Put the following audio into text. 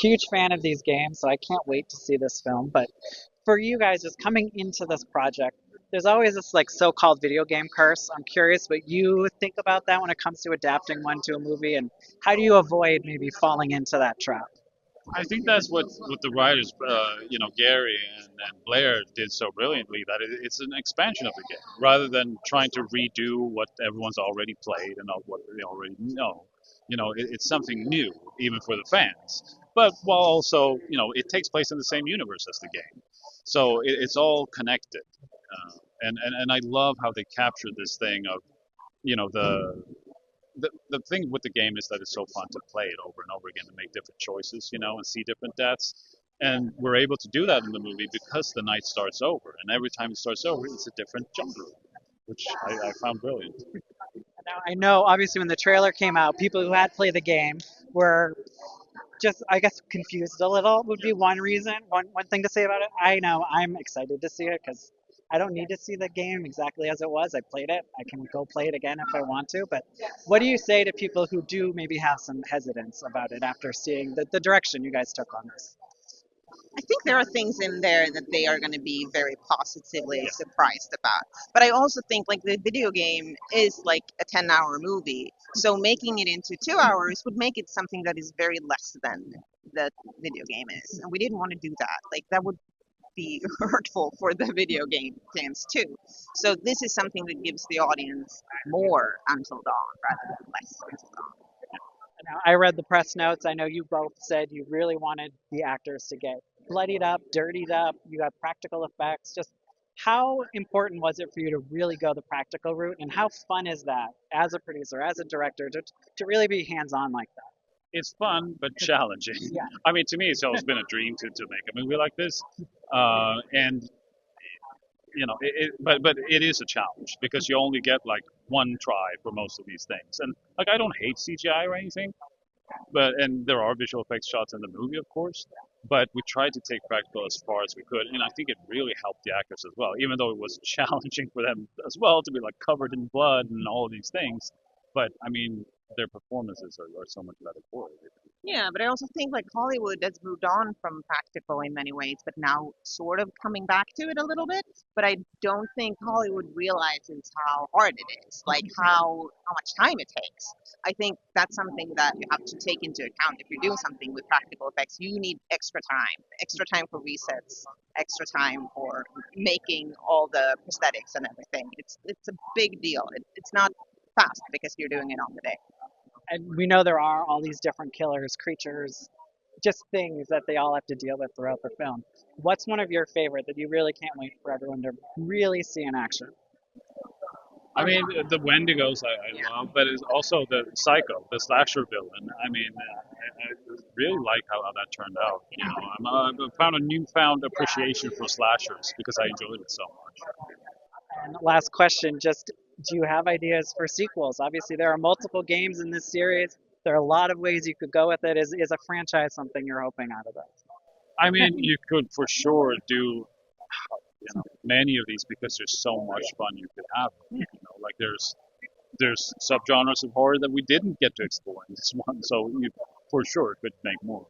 huge fan of these games, so I can't wait to see this film. But for you guys, just coming into this project, there's always this like so-called video game curse. I'm curious what you think about that when it comes to adapting one to a movie, and how do you avoid maybe falling into that trap? I think that's what the writers, Gary and Blair did so brilliantly, that it's an expansion of the game rather than trying to redo what everyone's already played and what they already know. It's something new, even for the fans. But while also, it takes place in the same universe as the game, so it's all connected. And I love how they captured this thing of, the thing with the game is that it's so fun to play it over and over again and make different choices, and see different deaths. And we're able to do that in the movie because the night starts over, and every time it starts over, it's a different genre, which I found brilliant. Now, I know obviously when the trailer came out, people who had played the game were just, I guess, confused a little, would be one reason, one thing to say about it. I know I'm excited to see it because I don't need to see the game exactly as it was. I played it. I can go play it again if I want to. But what do you say to people who do maybe have some hesitance about it after seeing the direction you guys took on this? I think there are things in there that they are going to be very positively surprised about. But I also think like the video game is like a 10-hour movie. So making it into 2 hours would make it something that is very less than the video game is. And we didn't want to do that. Like that would be hurtful for the video game fans too. So this is something that gives the audience more Until Dawn rather than less Until Dawn. Now, I read the press notes. I know you both said you really wanted the actors to get bloodied up, dirtied up. You got practical effects. Just how important was it for you to really go the practical route? And how fun is that as a producer, as a director, to really be hands on like that? It's fun but challenging. Yeah. I mean, to me, it's always been a dream to make a movie like this, and but it is a challenge because you only get like one try for most of these things. And like, I don't hate CGI or anything, and there are visual effects shots in the movie, of course. But we tried to take practical as far as we could, and I think it really helped the actors as well, even though it was challenging for them as well to be like covered in blood and all of these things. But I mean, their performances are so much better for it. Yeah, but I also think like Hollywood has moved on from practical in many ways, but now sort of coming back to it a little bit. But I don't think Hollywood realizes how hard it is, like how much time it takes. I think that's something that you have to take into account if you're doing something with practical effects. You need extra time for resets, extra time for making all the prosthetics and everything. It's a big deal. It's not fast because you're doing it on the day. And we know there are all these different killers, creatures, just things that they all have to deal with throughout the film. What's one of your favorite that you really can't wait for everyone to really see in action? I mean, the Wendigos I love, but it's also the Psycho, the slasher villain. I mean, I really like how that turned out. I've found a newfound appreciation for slashers because I enjoyed it so much. And last question, just do you have ideas for sequels? Obviously, there are multiple games in this series. There are a lot of ways you could go with it. Is a franchise something you're hoping out of this? I mean, you could for sure do, many of these because there's so much fun you could have. Like there's subgenres of horror that we didn't get to explore in this one, so you for sure could make more.